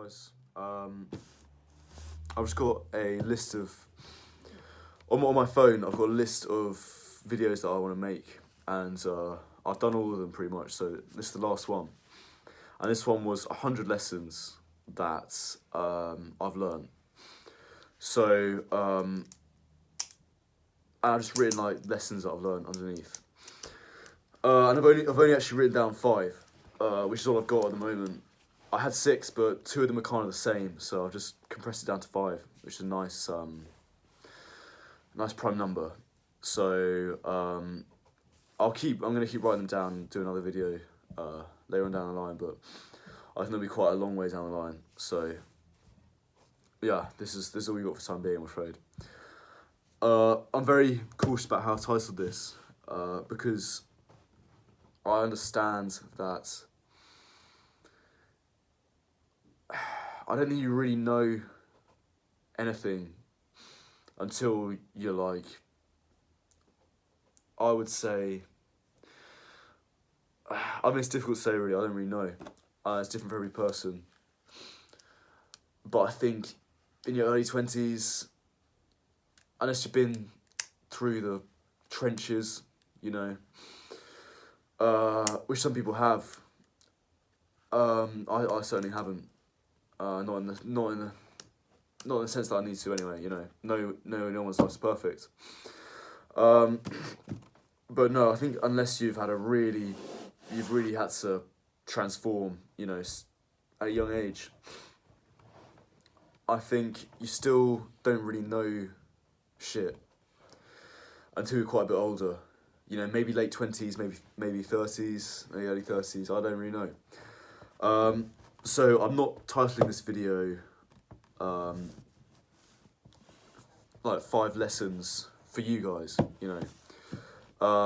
guys. I've just got a list of on my phone. I've got a list of videos that I want to make, and I've done all of them pretty much. So this is the last one, and this one was 100 lessons that I've learned. So I've just written like lessons that I've learned underneath, and I've only actually written down 5, which is all I've got at the moment. I had 6, but 2 of them are kind of the same, so I've just compressed it down to 5, which is a nice prime number. So I'm gonna keep writing them down and do another video later on down the line, but I think they'll be quite a long way down the line. So yeah, this is all we got for the time being, I'm afraid. I'm very cautious about how I titled this, because I understand that I don't think you really know anything until you're like, I would say, I mean, it's difficult to say really, I don't really know. It's different for every person. But I think in your early 20s, unless you've been through the trenches, you know, which some people have, I certainly haven't. Not in the sense that I need to anyway. You know, no one's life's perfect. But no, I think unless you've really had to transform, you know, at a young age, I think you still don't really know shit until you're quite a bit older. You know, maybe late 20s, maybe 30s, maybe early 30s. I don't really know. So I'm not titling this video like 5 lessons for you guys, you know.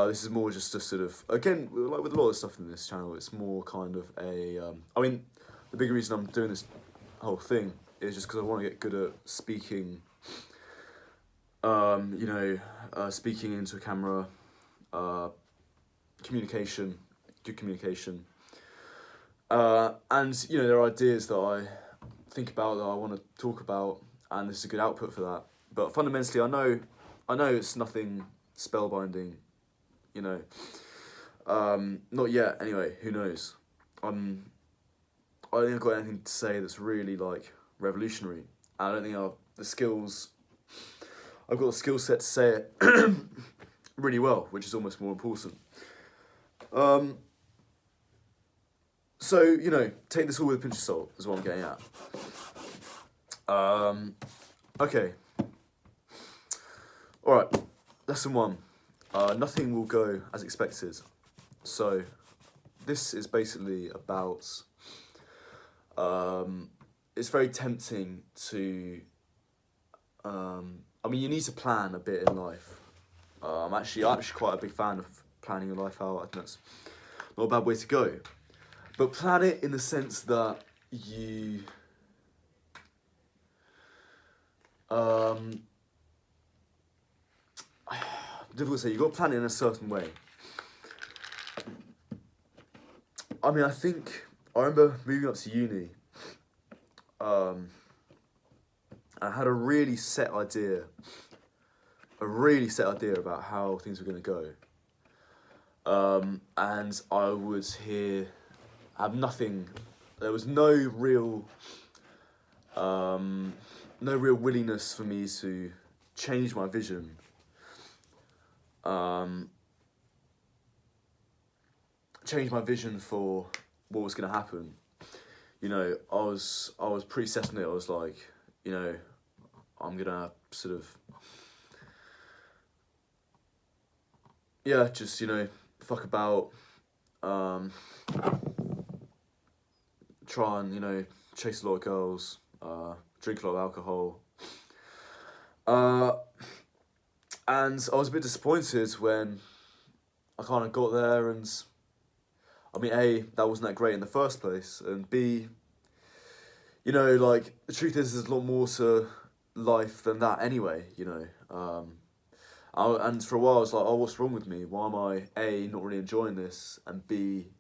This is more just a sort of, again, like with a lot of stuff in this channel, it's more kind of a, I mean, the big reason I'm doing this whole thing is just because I want to get good at speaking, you know, speaking into a camera, communication, good communication. And, you know, there are ideas that I think about that I want to talk about, and this is a good output for that. But fundamentally, I know it's nothing spellbinding, you know. Not yet, anyway, who knows. I don't think I've got anything to say that's really, like, revolutionary. I don't think I've got the skill set to say it really well, which is almost more important. So, you know, take this all with a pinch of salt, is what I'm getting at. Okay. Alright, lesson 1. Nothing will go as expected. So, this is basically about, it's very tempting to, I mean, you need to plan a bit in life. I'm actually quite a big fan of planning your life out. I think that's not a bad way to go. But plan it in the sense that you, difficult to say, you've got to plan it in a certain way. I mean, I remember moving up to uni, I had a really set idea about how things were going to go. And I would have nothing, there was no real willingness for me to change my vision. Change my vision for what was going to happen. You know, I was pretty set on it. I was like, you know, I'm gonna sort of, yeah, just, you know, fuck about, try and, you know, chase a lot of girls, drink a lot of alcohol. And I was a bit disappointed when I kind of got there, and I mean, A, that wasn't that great in the first place, and B, you know, like, the truth is there's a lot more to life than that anyway, you know. And for a while I was like, oh, what's wrong with me? Why am I, A, not really enjoying this, and B,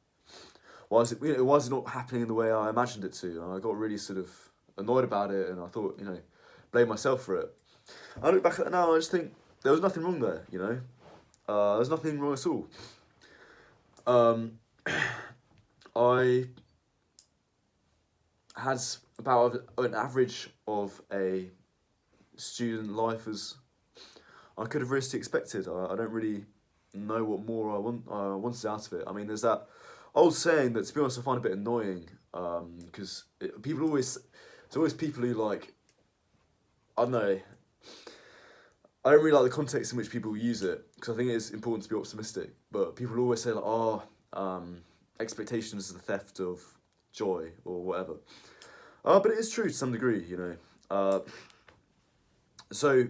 why is it not happening in the way I imagined it to? And I got really sort of annoyed about it, and I thought, blame myself for it. I look back at it now, and I just think there was nothing wrong there, there's nothing wrong at all. I had about an average of a student life as I could have realistically expected. I don't really know what more I wanted out of it. I mean, there's that old saying that, to be honest, I find a bit annoying, because there's always people who, like, I don't know, I don't really like the context in which people use it, because I think it is important to be optimistic, but people always say, like, expectations is the theft of joy, or whatever. But it is true to some degree, So,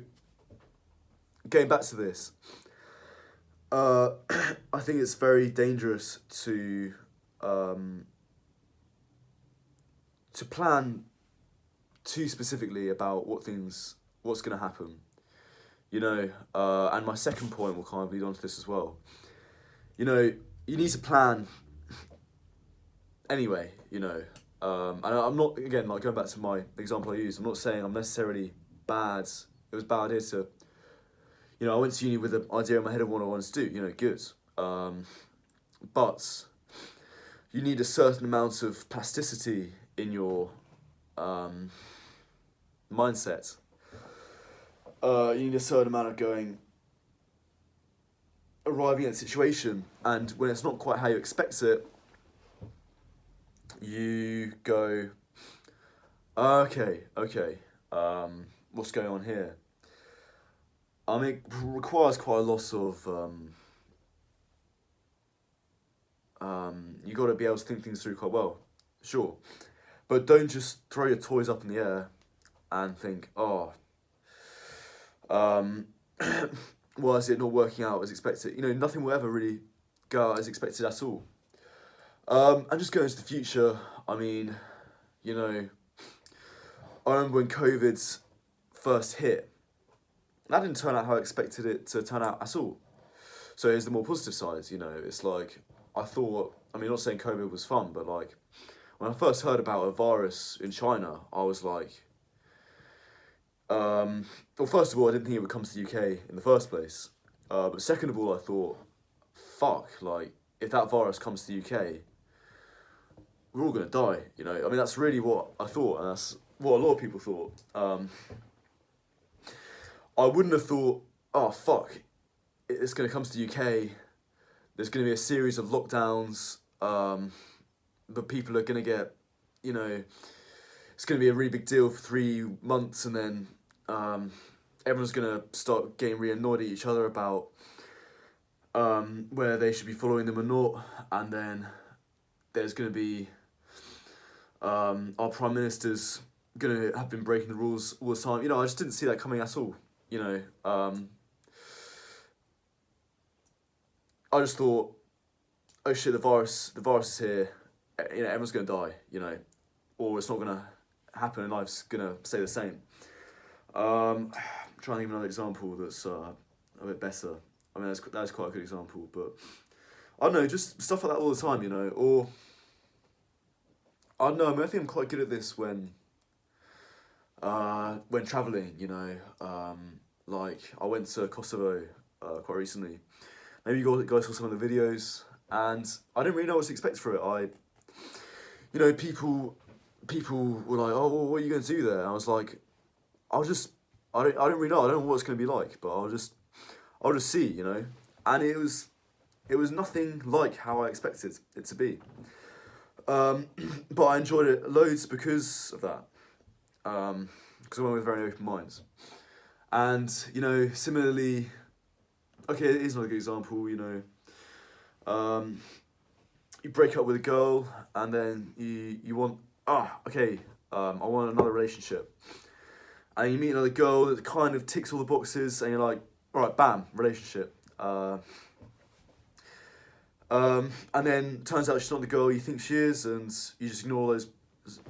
getting back to this, I think it's very dangerous to plan too specifically about what's going to happen, and my second point will kind of lead on to this as well. You need to plan anyway, and I'm not, again, like, going back to my example I used, I'm not saying I'm necessarily bad, it was a bad idea to, I went to uni with an idea in my head of what I wanted to do, good. But you need a certain amount of plasticity in your mindset. You need a certain amount of arriving at a situation, and when it's not quite how you expect it, you go, okay, what's going on here? I mean, it requires quite a lot of, you got to be able to think things through quite well, sure. But don't just throw your toys up in the air and think, why is it not working out as expected? Nothing will ever really go out as expected at all. And just going into the future, I mean, I remember when COVID's first hit, that didn't turn out how I expected it to turn out at all. So here's the more positive side, it's like, I thought, I mean, not saying COVID was fun, but, like, when I first heard about a virus in China, I was like, well, first of all, I didn't think it would come to the UK in the first place. But second of all, I thought, fuck, like, if that virus comes to the UK, we're all going to die, I mean, that's really what I thought, and that's what a lot of people thought. I wouldn't have thought, oh, fuck, it's going to come to the UK, there's going to be a series of lockdowns, but people are going to get, it's going to be a really big deal for 3 months, and then everyone's going to start getting really annoyed at each other about whether they should be following them or not, and then there's going to be our Prime Minister's going to have been breaking the rules all the time. I just didn't see that coming at all, I just thought, oh shit, the virus is here, everyone's going to die, or it's not going to happen and life's going to stay the same. I'm trying to think of another example that's a bit better. I mean, that's quite a good example, but I don't know, just stuff like that all the time, or I don't know, I think I'm quite good at this when travelling, like, I went to Kosovo quite recently. Maybe you guys saw some of the videos, and I didn't really know what to expect for it. People were like, oh, well, what are you going to do there? And I was like, I don't really know. I don't know what it's going to be like, but I'll just see, And it was nothing like how I expected it to be. But I enjoyed it loads because of that. Because I went with very open minds. And, similarly, okay, it is another good example, you break up with a girl, and then you want, I want another relationship. And you meet another girl that kind of ticks all the boxes, and you're like, alright, bam, relationship. And then turns out she's not the girl you think she is, and you just ignore those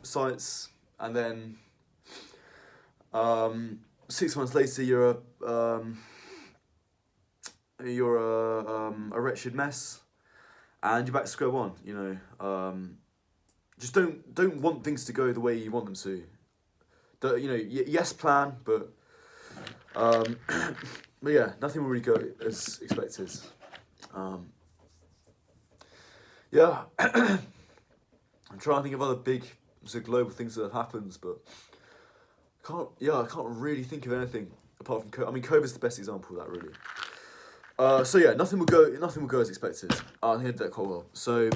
sites, and then 6 months later you're a wretched mess, and you're back to square one. Just don't want things to go the way you want them to. Yes, plan, but but yeah, nothing will really go as expected. Yeah, I'm trying to think of other big global things that have happened, but I can't really think of anything apart from COVID. I mean, COVID's the best example of that, really. So yeah, nothing will go as expected. I think I did that quite well. So,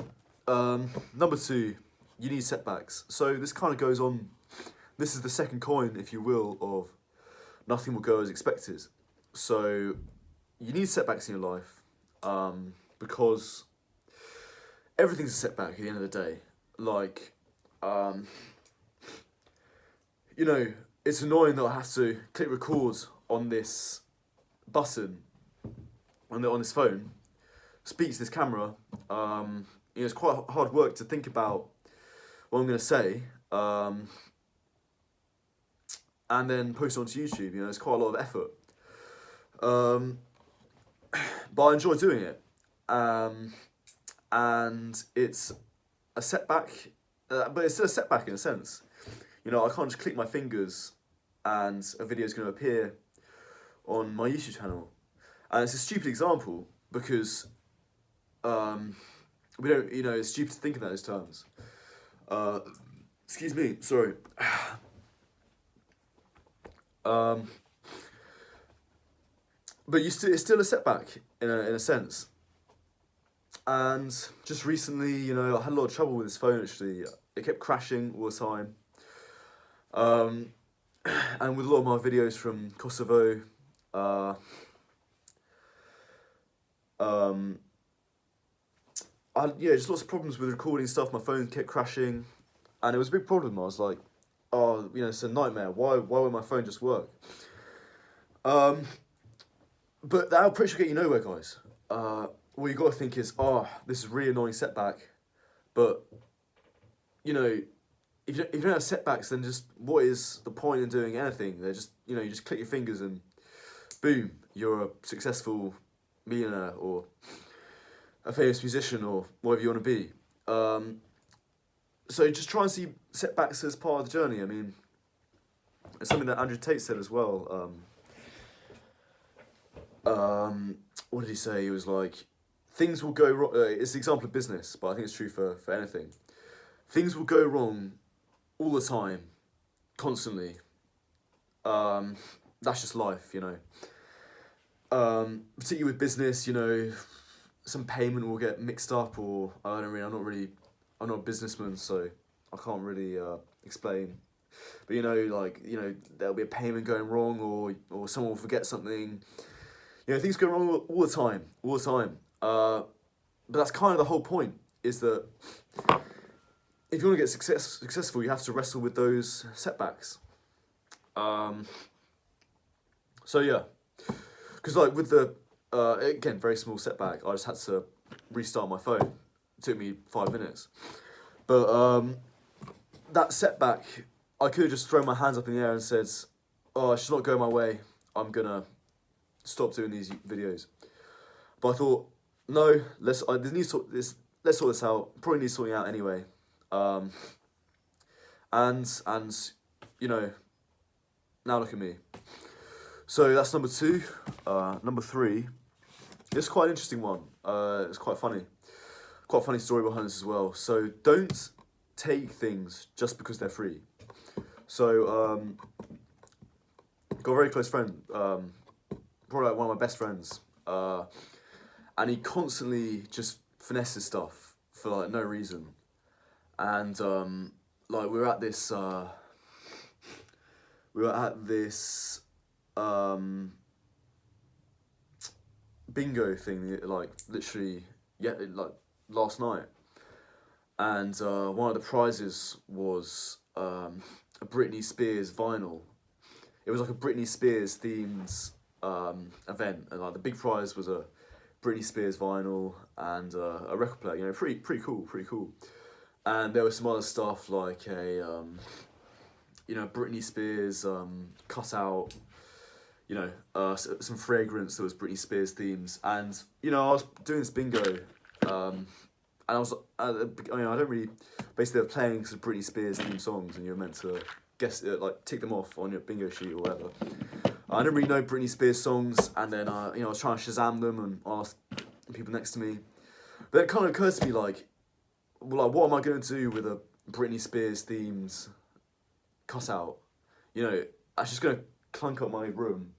number 2, you need setbacks. So this kind of goes on. This is the second coin, if you will, of nothing will go as expected. So you need setbacks in your life, because everything's a setback at the end of the day. Like, it's annoying that I have to click record on this button on this phone, speak to this camera. It's quite hard work to think about what I'm going to say, and then post it onto YouTube. It's quite a lot of effort. But I enjoy doing it. And it's a setback, but it's still a setback in a sense. I can't just click my fingers and a video is going to appear on my YouTube channel. And it's a stupid example because we don't, it's stupid to think in those terms. Excuse me, sorry. But it's still a setback in a sense. And just recently, I had a lot of trouble with this phone actually. It kept crashing all the time. And with a lot of my videos from Kosovo, just lots of problems with recording stuff. My phone kept crashing, and it was a big problem. I was like, it's a nightmare. Why won't my phone just work? But that'll pretty sure get you nowhere, guys. What you got to think is, this is a really annoying setback, but if you don't have setbacks, then just what is the point in doing anything? They're just you just click your fingers and boom, you're a successful millionaire or a famous musician or whatever you want to be. So just try and see setbacks as part of the journey. I mean, it's something that Andrew Tate said as well. What did he say? He was like, things will go wrong. It's the example of business, but I think it's true for anything. Things will go wrong all the time, constantly. That's just life, Particularly with business, some payment will get mixed up, or I'm not a businessman, so I can't really explain. But there'll be a payment going wrong, or someone will forget something. Things go wrong all the time. But that's kind of the whole point, is that if you want to get successful, you have to wrestle with those setbacks. So yeah, because like with the again, very small setback, I just had to restart my phone. It took me 5 minutes, but that setback, I could have just thrown my hands up in the air and said, "Oh, I should not go my way. I'm gonna stop doing these videos." But I thought, no, let's sort this out. Probably need sorting out anyway. And now look at me. So that's number 2. Number 3, it's quite an interesting one. It's quite funny. Quite a funny story behind this as well. So don't take things just because they're free. So got a very close friend, probably like one of my best friends, and he constantly just finesses stuff for like no reason. And like we were at this bingo thing, like literally like last night, and one of the prizes was a Britney Spears vinyl. It was like a Britney Spears themed event, and like the big prize was a Britney Spears vinyl and a record player. Pretty cool. And there was some other stuff like a Britney Spears cutout, some fragrance that was Britney Spears themes. And I was doing this bingo, I was, I don't really, basically they're playing some Britney Spears theme songs and you're meant to guess, like tick them off on your bingo sheet or whatever. I didn't really know Britney Spears songs, and then I was trying to Shazam them and ask people next to me. But it kind of occurs to me like, well, like what am I going to do with a Britney Spears themed cutout? That's just going to clunk up my room.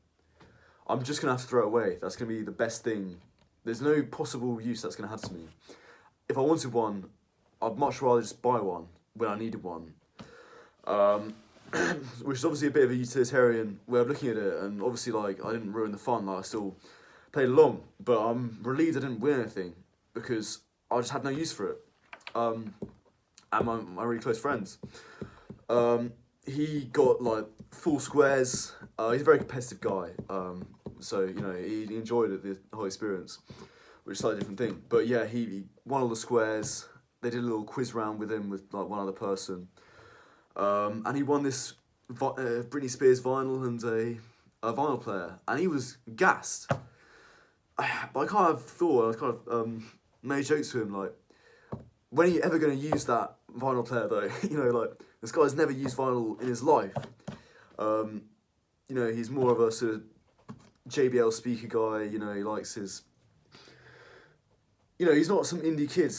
I'm just going to have to throw it away. That's going to be the best thing. There's no possible use that's going to have to me. If I wanted one, I'd much rather just buy one when I needed one. Which is obviously a bit of a utilitarian way of looking at it, and obviously like I didn't ruin the fun, like I still played along, but I'm relieved I didn't win anything because I just had no use for it. And my really close friends, he got like full squares. He's a very competitive guy, so he enjoyed it, the whole experience, which is a slightly different thing. But yeah, he won all the squares. They did a little quiz round with him with like one other person. And he won this Britney Spears vinyl and a vinyl player, and he was gassed. But I kind of thought, I kind of made jokes to him like, when are you ever going to use that vinyl player though? Like this guy's never used vinyl in his life. He's more of a sort of JBL speaker guy. He likes his. He's not some indie kid.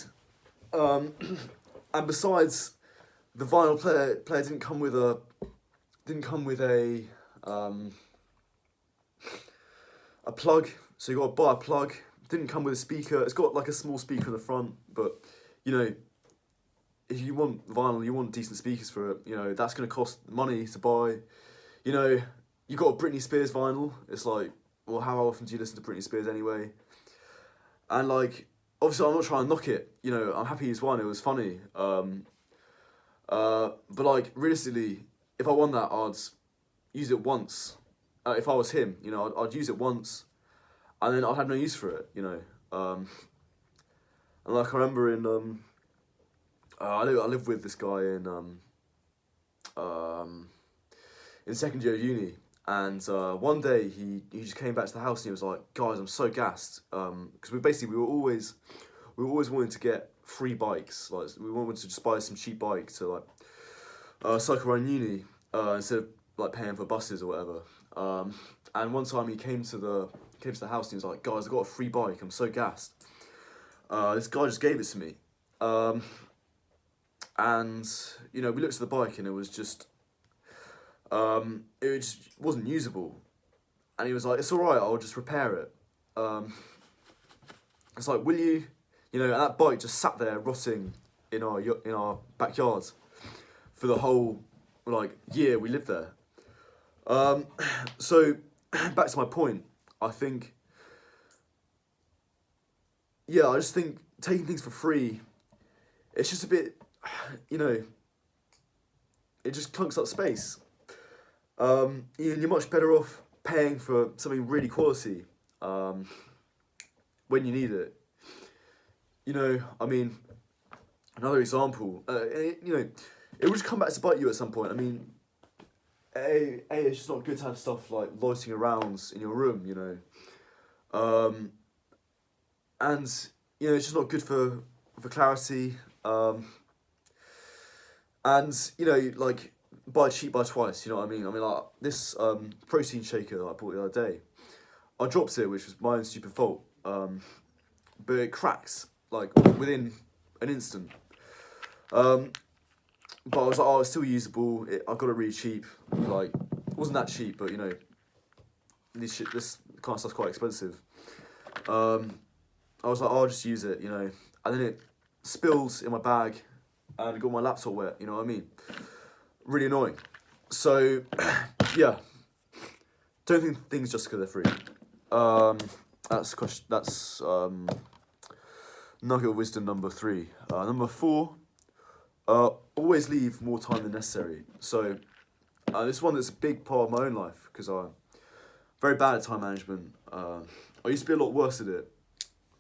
And besides, the vinyl player didn't come with a plug, so you got to buy a plug. Didn't come with a speaker. It's got like a small speaker in the front, but if you want vinyl, you want decent speakers for it. That's going to cost money to buy. You got a Britney Spears vinyl. It's like, well, how often do you listen to Britney Spears anyway? And like, obviously, I'm not trying to knock it. I'm happy he's won. It was funny. But like realistically, if I won that, I'd use it once. If I was him, I'd use it once, and then I'd have no use for it. And like I remember I lived with this guy in second year of uni, and one day he just came back to the house and he was like, "Guys, I'm so gassed," because we were always wanting to get free bikes. Like we wanted to just buy some cheap bike to like cycle around uni instead of like paying for buses or whatever. And one time he came to the house and he was like, "Guys, I got a free bike. I'm so gassed." This guy just gave it to me. And we looked at the bike and it was just it just wasn't usable. And he was like, "It's all right. I'll just repair it." It's like, "Will you?" And that bike just sat there rotting in our backyard for the whole like year we lived there. So back to my point, I think, I just think taking things for free, it's just a bit, it just clunks up space. You're much better off paying for something really quality when you need it. I mean, another example, it will just come back to bite you at some point. I mean, it's just not good to have stuff like loitering around in your room, and it's just not good for clarity. And like buy cheap, buy twice. You know what I mean? I mean, like this protein shaker that I bought the other day, I dropped it, which was my own stupid fault. But it cracks like within an instant. But I was like, oh, it's still usable. I got it really cheap. Like, it wasn't that cheap, but this kind of stuff's quite expensive. I was like, oh, I'll just use it, and then it spilled in my bag, and it got my laptop wet. You know what I mean? Really annoying. So, yeah, don't think things just because they're free. That's question. That's nugget of wisdom number 3. Number 4. Always leave more time than necessary. So, this one that's a big part of my own life because I'm very bad at time management. I used to be a lot worse at it.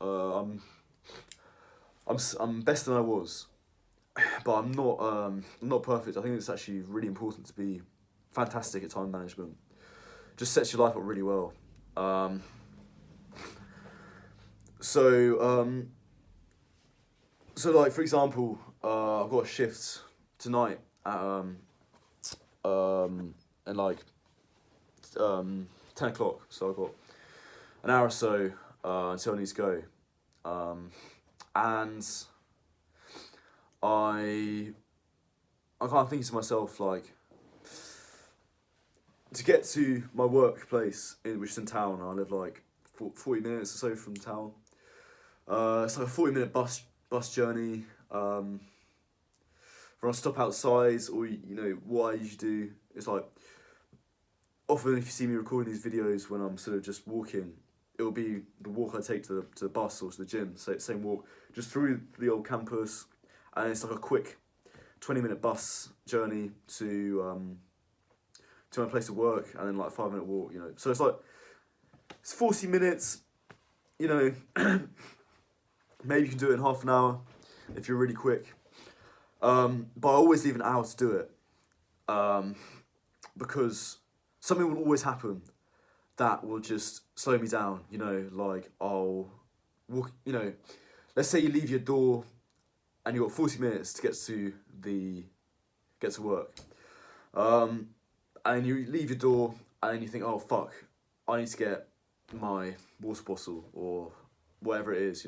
I'm best than I was, but I'm not perfect. I think it's actually really important to be fantastic at time management. Just sets your life up really well. So So like for example, I've got a shift tonight at and like 10 o'clock. So I've got an hour or so until I need to go, and I kind of think to myself like, to get to my workplace, which is in town. I live like 40 minutes or so from town. It's like a 40-minute bus journey. When I stop outside, or what I usually do is like, often if you see me recording these videos when I'm sort of just walking, it'll be the walk I take to the bus or to the gym. So same walk, just through the old campus, and it's like a quick 20-minute bus journey to my place of work, and then like a 5-minute walk. So it's 40 minutes. Maybe you can do it in half an hour if you're really quick. But I always leave an hour to do it, because something will always happen that will just slow me down. Like I'll walk. Let's say you leave your door, and you've got 40 minutes to get to work, and you leave your door, and then you think, oh fuck, I need to get my water bottle or whatever it is.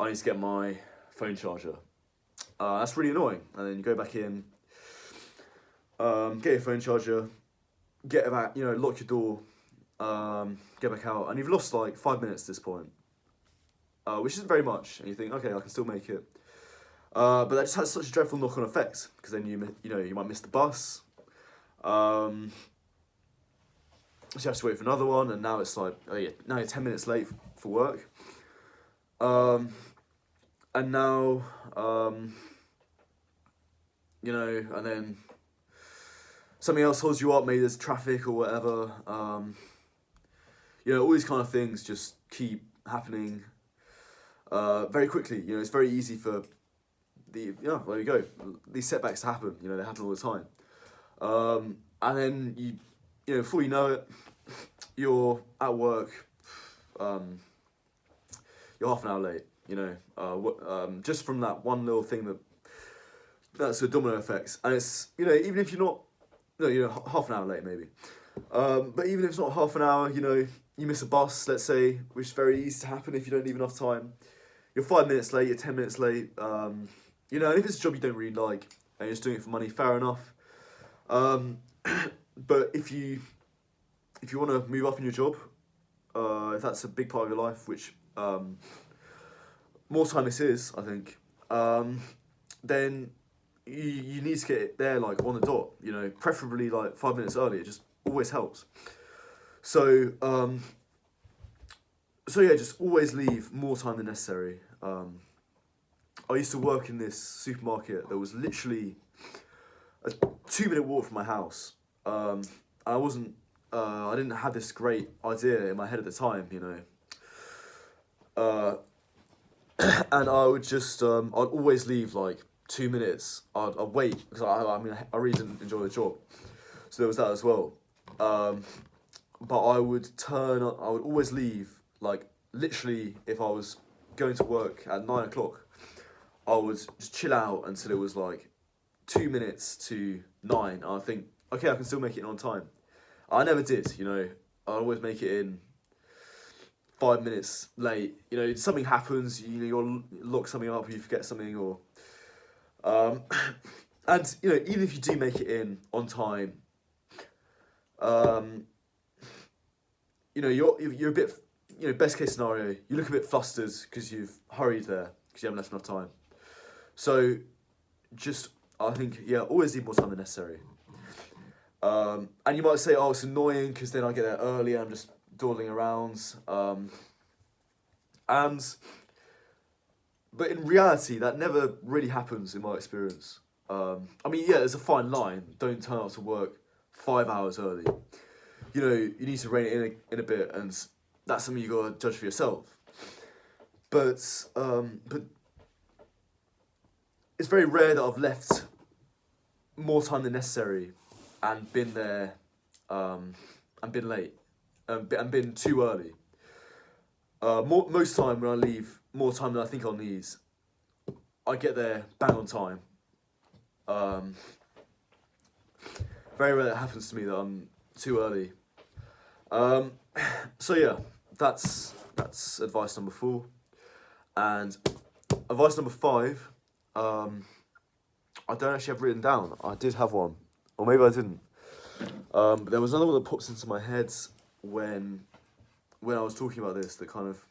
I need to get my phone charger. That's really annoying. And then you go back in, get your phone charger, get back, lock your door, get back out, and you've lost like 5 minutes at this point, which isn't very much. And you think, okay, I can still make it. But that just has such a dreadful knock-on effect, because then you might miss the bus. So you have to wait for another one, and now it's like, oh yeah, now you're 10 minutes late for work. And now, and then something else holds you up, maybe there's traffic or whatever. All these kind of things just keep happening very quickly. It's very easy for there you go, these setbacks to happen. They happen all the time. And then before you know it, you're at work, you're half an hour late. Just from that one little thing that's a domino effect. And it's, even if you're not, half an hour late maybe. But even if it's not half an hour, you miss a bus, let's say, which is very easy to happen if you don't leave enough time. You're 5 minutes late, you're 10 minutes late. And if it's a job you don't really like and you're just doing it for money, fair enough. But if you want to move up in your job, if that's a big part of your life, which more time this is, I think, then you need to get there like on the dot, preferably like 5 minutes early. It just always helps. So yeah, just always leave more time than necessary. I used to work in this supermarket that was literally a 2-minute walk from my house. I didn't have this great idea in my head at the time, and I would just, I'd always leave like 2 minutes. I'd wait, because I really didn't enjoy the job. So there was that as well. But I would always leave, like, literally, if I was going to work at 9 o'clock, I would just chill out until it was like 2 minutes to 9. I think, okay, I can still make it in on time. I never did, I'd always make it in 5 minutes late. Something happens, you'll lock something up, or you forget something, or and even if you do make it in on time, you're a bit, best case scenario, you look a bit flustered because you've hurried there because you haven't left enough time. So just, I think, always leave more time than necessary. And you might say, oh, it's annoying because then I get there early and I'm just dawdling around. But in reality, that never really happens in my experience. There's a fine line. Don't turn up to work 5 hours early. You need to rein it in a bit, and that's something you gotta judge for yourself. But it's very rare that I've left more time than necessary and been there, and been late, and been too early. Most time when I leave more time than I think I'll need, I get there bang on time. Very rare that happens to me that I'm too early. So yeah, that's advice number 4. And advice number 5, I don't actually have written down. I did have one, or maybe I didn't. But there was another one that pops into my head when I was talking about this that kind of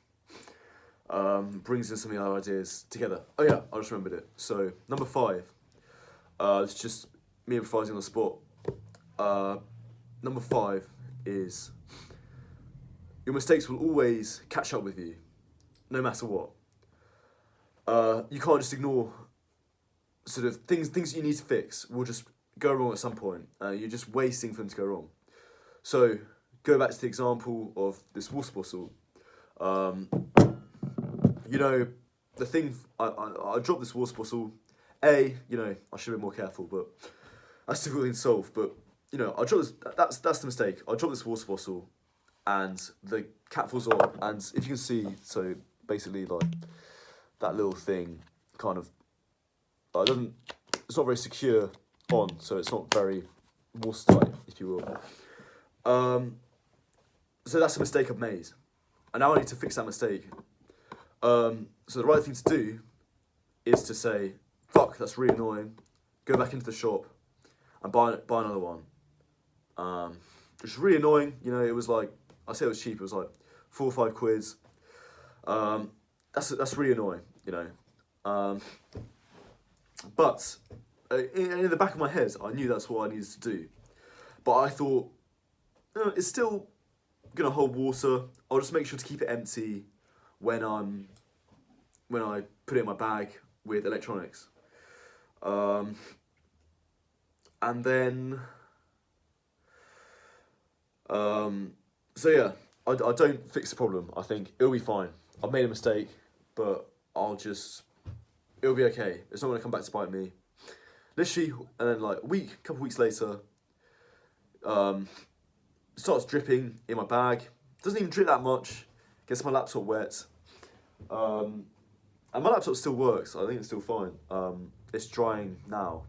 brings in some of the other ideas together. Oh yeah, I just remembered it. So number 5, it's just me improvising on the spot. Number 5 is your mistakes will always catch up with you, no matter what. You can't just ignore sort of things you need to fix will just go wrong at some point. You're just waiting for them to go wrong. So go back to the example of this water bottle. You know, the thing, I dropped this water bottle. You know, I should have been more careful, but that's difficult thing to solve. But you know, I dropped this. That's the mistake. I dropped this water bottle, and the cap falls off. And if you can see, so basically like that little thing, kind of, it's not very secure on, so it's not very watertight, if you will. So that's a mistake I've made, and now I need to fix that mistake. So the right thing to do is to say, fuck, that's really annoying, go back into the shop and buy another one. Which is really annoying, you know, it was like, I say it was cheap, it was like 4 or 5 quids. That's really annoying, you know. But in the back of my head, I knew that's what I needed to do. But I thought, it's still gonna hold water. I'll just make sure to keep it empty when I put it in my bag with electronics. And then, so yeah, I don't fix the problem. I think it'll be fine. I've made a mistake, but it'll be okay. It's not gonna come back to bite me. Literally, and then like couple weeks later, it starts dripping in my bag. Doesn't even drip that much. Gets my laptop wet. And my laptop still works. I think it's still fine. It's drying now.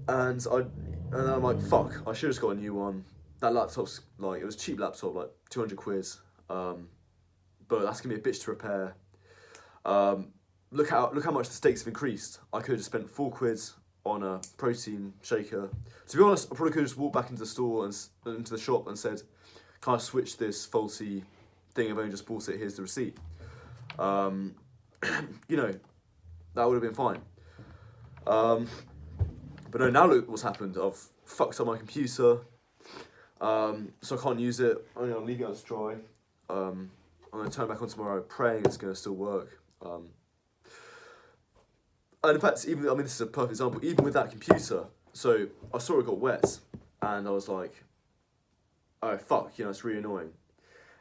And I'm like, fuck, I should have just got a new one. That laptop's like, it was a cheap laptop, like 200 quid. But that's gonna be a bitch to repair. Look how much the stakes have increased. I could have just spent 4 quid on a protein shaker. To be honest, I probably could have just walked back into the store and into the shop and said, can I switch this faulty thing? I've only just bought it, here's the receipt. You know, that would have been fine. But no, now look what's happened. I've fucked up my computer, so I can't use it. I'm leaving it to dry. I'm going to turn it back on tomorrow, praying it's going to still work. And in fact, this is a perfect example, even with that computer, so I saw it got wet, and I was like, oh fuck, you know, it's really annoying.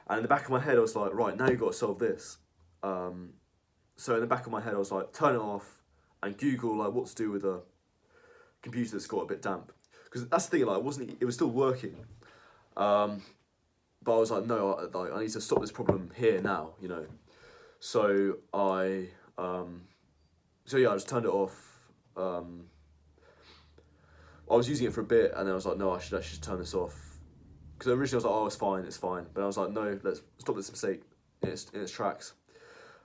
And in the back of my head, I was like, right, now you've got to solve this. So in the back of my head, I was like, turn it off, and Google like what to do with a computer that's got a bit damp. Because that's the thing, like, it was still working. But I was like, no, I need to stop this problem here now, you know. So I just turned it off. I was using it for a bit, and then I was like, no, I should actually turn this off. Because originally I was like, oh, it's fine. But I was like, no, let's stop this mistake in its tracks.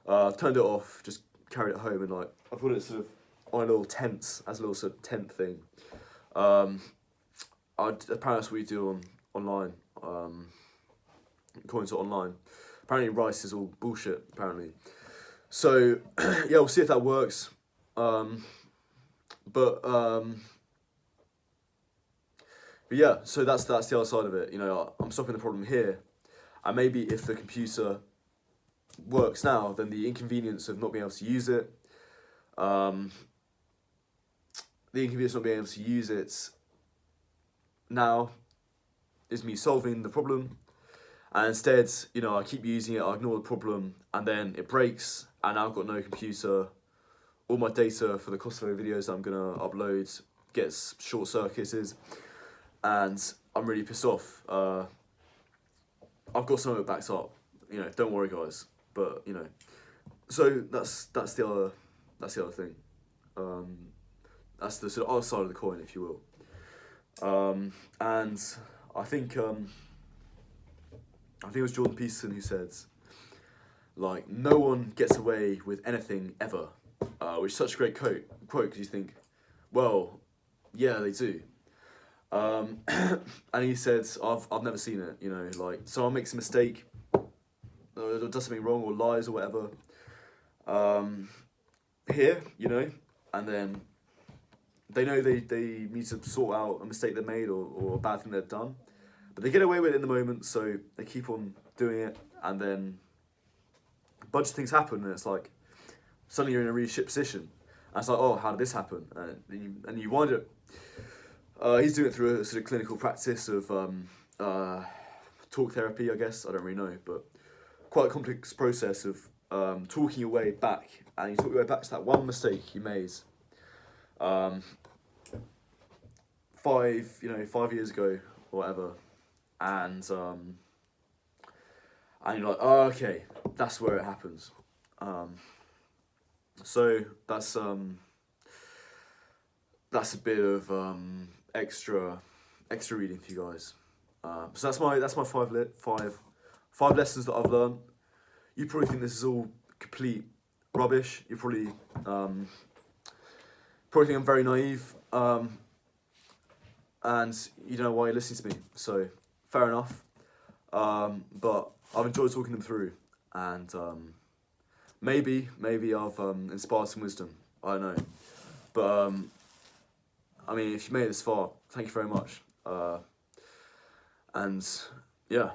Turned it off, just carried it home, and like, I put it sort of on a little tent, as a little sort of tent thing. Apparently that's what you do online. According to online. Apparently rice is all bullshit, apparently. So, yeah, we'll see if that works. But yeah, so that's the other side of it. You know, I'm stopping the problem here. And maybe if the computer works now, then the inconvenience of not being able to use it, now is me solving the problem. And instead, you know, I keep using it, I ignore the problem, and then it breaks, and now I've got no computer. All my data for the Kosovo videos that I'm gonna upload gets short-circuited, and I'm really pissed off. I've got some of it backed up, you know, don't worry guys, but, you know, So that's the other thing. That's the sort of other side of the coin, if you will. And I think it was Jordan Peterson who said, like, no one gets away with anything ever, which is such a great quote because you think, well, yeah, they do. And he said, I've never seen it, you know, like, someone makes a mistake, or does something wrong, or lies, or whatever, here, you know, and then they know they need to sort out a mistake they made, or a bad thing they've done, but they get away with it in the moment, so they keep on doing it, and then a bunch of things happen, and it's like, suddenly you're in a really shit position, and it's like, oh, how did this happen? And you wind up, he's doing it through a sort of clinical practice of talk therapy, I guess. I don't really know, but quite a complex process of talking your way back, and you talk your way back to that one mistake you made 5 years ago or whatever, and you're like, oh, okay, that's where it happens. So that's a bit of extra reading for you guys. So that's my five lessons that I've learned. You probably think this is all complete rubbish. You probably think I'm very naive, and you don't know why you're listening to me. So fair enough. But I've enjoyed talking them through, and maybe I've inspired some wisdom. I don't know, but I mean, if you made it this far, thank you very much. And yeah.